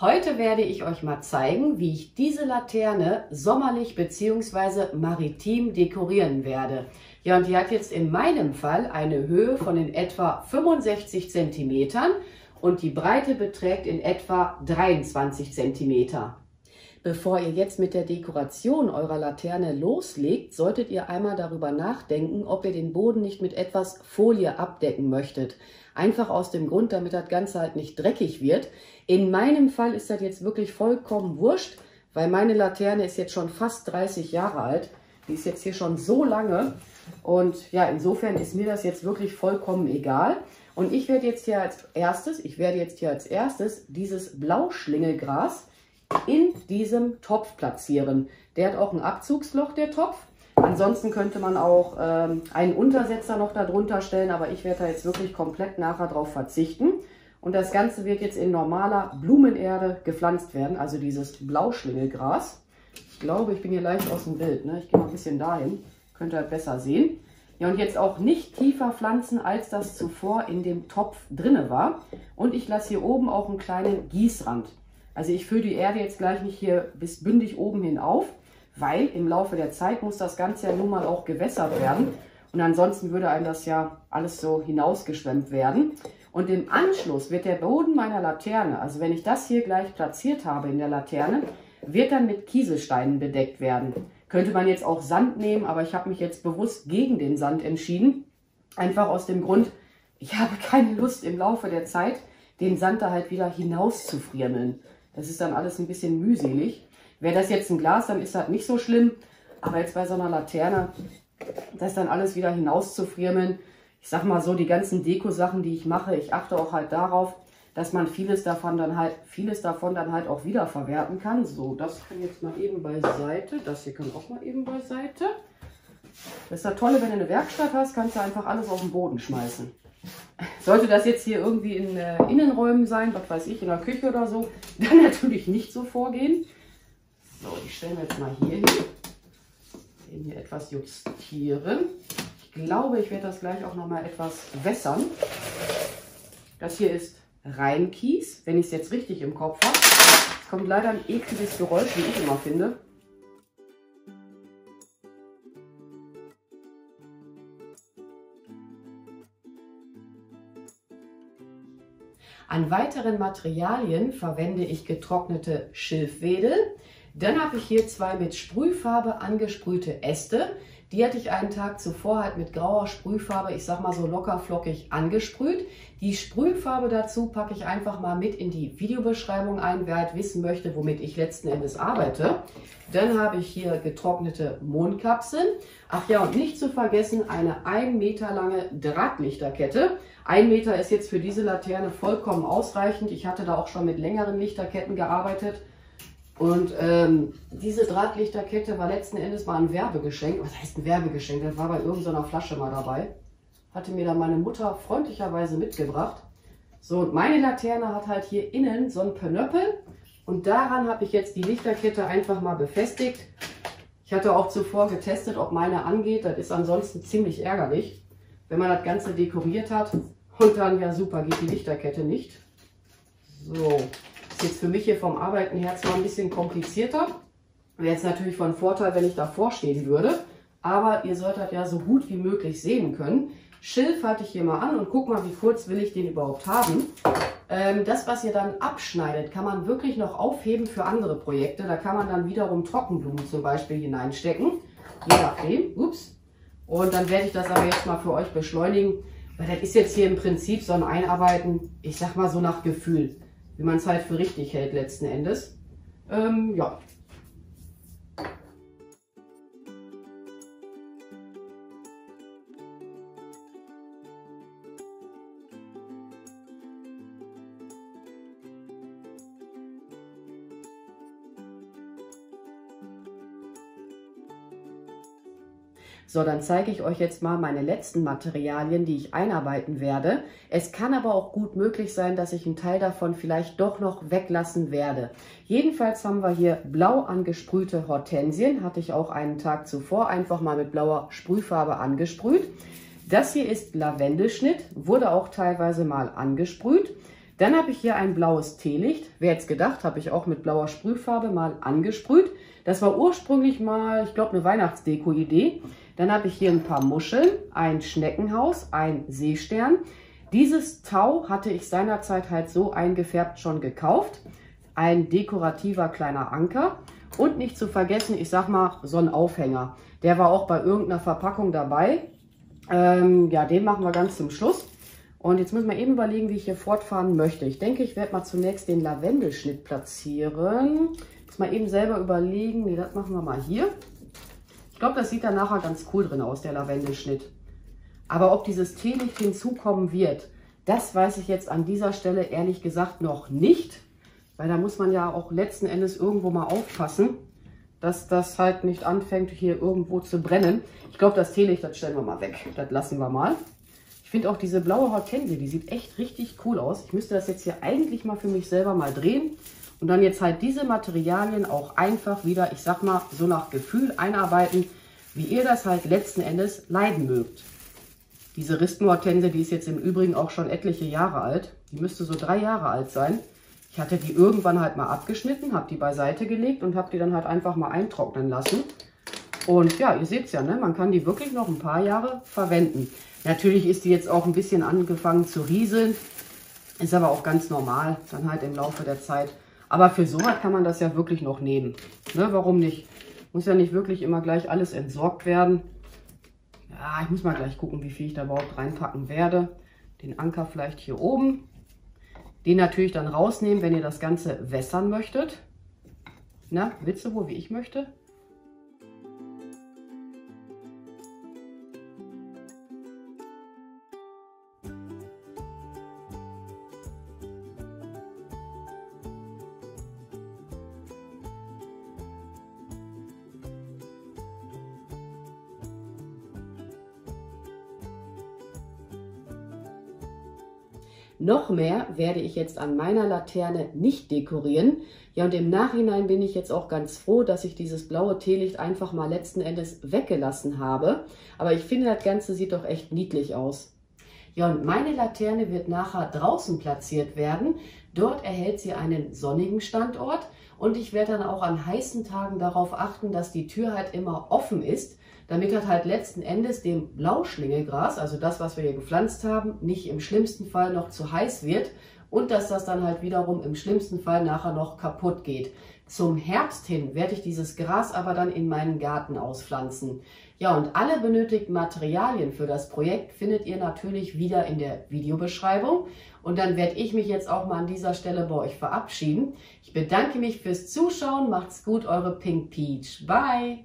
Heute werde ich euch mal zeigen, wie ich diese Laterne sommerlich bzw. maritim dekorieren werde. Ja, und die hat jetzt in meinem Fall eine Höhe von in etwa 65 cm und die Breite beträgt in etwa 23 cm. Bevor ihr jetzt mit der Dekoration eurer Laterne loslegt, solltet ihr einmal darüber nachdenken, ob ihr den Boden nicht mit etwas Folie abdecken möchtet. Einfach aus dem Grund, damit das Ganze halt nicht dreckig wird. In meinem Fall ist das jetzt wirklich vollkommen wurscht, weil meine Laterne ist jetzt schon fast 30 Jahre alt. Die ist jetzt hier schon so lange und ja, insofern ist mir das jetzt wirklich vollkommen egal. Und ich werde jetzt hier als erstes dieses Blauschlingelgras in diesem Topf platzieren. Der hat auch ein Abzugsloch, der Topf. Ansonsten könnte man auch einen Untersetzer noch darunter stellen, aber ich werde da jetzt wirklich komplett nachher drauf verzichten. Und das Ganze wird jetzt in normaler Blumenerde gepflanzt werden, also dieses Blauschlingelgras. Ich glaube, ich bin hier leicht aus dem Bild, ne? Ich gehe mal ein bisschen dahin, könnt ihr besser sehen. Ja, und jetzt auch nicht tiefer pflanzen, als das zuvor in dem Topf drinne war. Und ich lasse hier oben auch einen kleinen Gießrand. Also ich fülle die Erde jetzt gleich nicht hier bis bündig oben hin auf, weil im Laufe der Zeit muss das Ganze ja nun mal auch gewässert werden. Und ansonsten würde einem das ja alles so hinausgeschwemmt werden. Und im Anschluss wird der Boden meiner Laterne, also wenn ich das hier gleich platziert habe in der Laterne, wird dann mit Kieselsteinen bedeckt werden. Könnte man jetzt auch Sand nehmen, aber ich habe mich jetzt bewusst gegen den Sand entschieden. Einfach aus dem Grund, ich habe keine Lust im Laufe der Zeit, den Sand da halt wieder hinaus zu friemeln. Das ist dann alles ein bisschen mühselig. Wäre das jetzt ein Glas, dann ist das nicht so schlimm. Aber jetzt bei so einer Laterne, das dann alles wieder hinauszufriemeln. Ich sag mal so, die ganzen Deko-Sachen, die ich mache, ich achte auch halt darauf, dass man vieles davon dann halt auch wiederverwerten kann. So, das kann jetzt mal eben beiseite. Das hier kann auch mal eben beiseite. Das ist das Tolle, wenn du eine Werkstatt hast, kannst du einfach alles auf den Boden schmeißen. Sollte das jetzt hier irgendwie in Innenräumen sein, was weiß ich, in der Küche oder so, dann natürlich nicht so vorgehen. So, ich stelle mir jetzt mal hier hin. Eben hier etwas justieren. Ich glaube, ich werde das gleich auch noch mal etwas wässern. Das hier ist Reinkies, wenn ich es jetzt richtig im Kopf habe. Es kommt leider ein ekliges Geräusch, wie ich immer finde. An weiteren Materialien verwende ich getrocknete Schilfwedel. Dann habe ich hier zwei mit Sprühfarbe angesprühte Äste. Die hatte ich einen Tag zuvor halt mit grauer Sprühfarbe, ich sag mal so locker flockig angesprüht. Die Sprühfarbe dazu packe ich einfach mal mit in die Videobeschreibung ein, wer halt wissen möchte, womit ich letzten Endes arbeite. Dann habe ich hier getrocknete Mondkapseln. Ach ja, und nicht zu vergessen eine 1 Meter lange Drahtlichterkette. 1 Meter ist jetzt für diese Laterne vollkommen ausreichend. Ich hatte da auch schon mit längeren Lichterketten gearbeitet. Und diese Drahtlichterkette war letzten Endes mal ein Werbegeschenk. Was heißt ein Werbegeschenk? Das war bei irgendeiner Flasche mal dabei. Hatte mir dann meine Mutter freundlicherweise mitgebracht. So, und meine Laterne hat halt hier innen so ein Pönöppel. Und daran habe ich jetzt die Lichterkette einfach mal befestigt. Ich hatte auch zuvor getestet, ob meine angeht. Das ist ansonsten ziemlich ärgerlich, wenn man das Ganze dekoriert hat. Und dann, ja super, geht die Lichterkette nicht. So. Ist jetzt für mich hier vom Arbeiten her zwar ein bisschen komplizierter. Wäre jetzt natürlich von Vorteil, wenn ich davor stehen würde. Aber ihr solltet ja so gut wie möglich sehen können. Schilf hatte ich hier mal an und guck mal, wie kurz will ich den überhaupt haben. Das, was ihr dann abschneidet, kann man wirklich noch aufheben für andere Projekte. Da kann man dann wiederum Trockenblumen zum Beispiel hineinstecken. Je nachdem. Ups. Und dann werde ich das aber jetzt mal für euch beschleunigen. Weil das ist jetzt hier im Prinzip so ein Einarbeiten, ich sag mal so nach Gefühl. Wie man es halt für richtig hält letzten Endes. Ja. So, dann zeige ich euch jetzt mal meine letzten Materialien, die ich einarbeiten werde. Es kann aber auch gut möglich sein, dass ich einen Teil davon vielleicht doch noch weglassen werde. Jedenfalls haben wir hier blau angesprühte Hortensien. Hatte ich auch einen Tag zuvor einfach mal mit blauer Sprühfarbe angesprüht. Das hier ist Lavendelschnitt, wurde auch teilweise mal angesprüht. Dann habe ich hier ein blaues Teelicht. Wer jetzt gedacht, habe ich auch mit blauer Sprühfarbe mal angesprüht. Das war ursprünglich mal, ich glaube, eine Weihnachtsdeko-Idee. Dann habe ich hier ein paar Muscheln, ein Schneckenhaus, ein Seestern. Dieses Tau hatte ich seinerzeit halt so eingefärbt schon gekauft. Ein dekorativer kleiner Anker. Und nicht zu vergessen, ich sag mal, so ein Aufhänger. Der war auch bei irgendeiner Verpackung dabei. Ja, den machen wir ganz zum Schluss. Und jetzt müssen wir eben überlegen, wie ich hier fortfahren möchte. Ich denke, ich werde mal zunächst den Lavendelschnitt platzieren. Muss mal eben selber überlegen. Nee, das machen wir mal hier. Ich glaube, das sieht dann nachher ganz cool drin aus, der Lavendelschnitt. Aber ob dieses Teelicht hinzukommen wird, das weiß ich jetzt an dieser Stelle ehrlich gesagt noch nicht. Weil da muss man ja auch letzten Endes irgendwo mal aufpassen, dass das halt nicht anfängt, hier irgendwo zu brennen. Ich glaube, das Teelicht, das stellen wir mal weg. Das lassen wir mal. Ich finde auch diese blaue Hortensie, die sieht echt richtig cool aus. Ich müsste das jetzt hier eigentlich mal für mich selber mal drehen. Und dann jetzt halt diese Materialien auch einfach wieder, ich sag mal, so nach Gefühl einarbeiten, wie ihr das halt letzten Endes leiden mögt. Diese Rispenhortensie, die ist jetzt im Übrigen auch schon etliche Jahre alt. Die müsste so 3 Jahre alt sein. Ich hatte die irgendwann halt mal abgeschnitten, habe die beiseite gelegt und habe die dann halt einfach mal eintrocknen lassen. Und ja, ihr seht es ja, ne? Man kann die wirklich noch ein paar Jahre verwenden. Natürlich ist die jetzt auch ein bisschen angefangen zu rieseln. Ist aber auch ganz normal, dann halt im Laufe der Zeit. Aber für sowas kann man das ja wirklich noch nehmen. Ne? Warum nicht? Muss ja nicht wirklich immer gleich alles entsorgt werden. Ja, ich muss mal gleich gucken, wie viel ich da überhaupt reinpacken werde. Den Anker vielleicht hier oben. Den natürlich dann rausnehmen, wenn ihr das Ganze wässern möchtet. Na, Witze, wo wie ich möchte. Noch mehr werde ich jetzt an meiner Laterne nicht dekorieren. Ja, und im Nachhinein bin ich jetzt auch ganz froh, dass ich dieses blaue Teelicht einfach mal letzten Endes weggelassen habe. Aber ich finde, das Ganze sieht doch echt niedlich aus. Ja, und meine Laterne wird nachher draußen platziert werden. Dort erhält sie einen sonnigen Standort. Und ich werde dann auch an heißen Tagen darauf achten, dass die Tür halt immer offen ist, damit das halt letzten Endes dem Blauschlingegras, also das, was wir hier gepflanzt haben, nicht im schlimmsten Fall noch zu heiß wird und dass das dann halt wiederum im schlimmsten Fall nachher noch kaputt geht. Zum Herbst hin werde ich dieses Gras aber dann in meinen Garten auspflanzen. Ja, und alle benötigten Materialien für das Projekt findet ihr natürlich wieder in der Videobeschreibung. Und dann werde ich mich jetzt auch mal an dieser Stelle bei euch verabschieden. Ich bedanke mich fürs Zuschauen. Macht's gut, eure Pink Peach. Bye!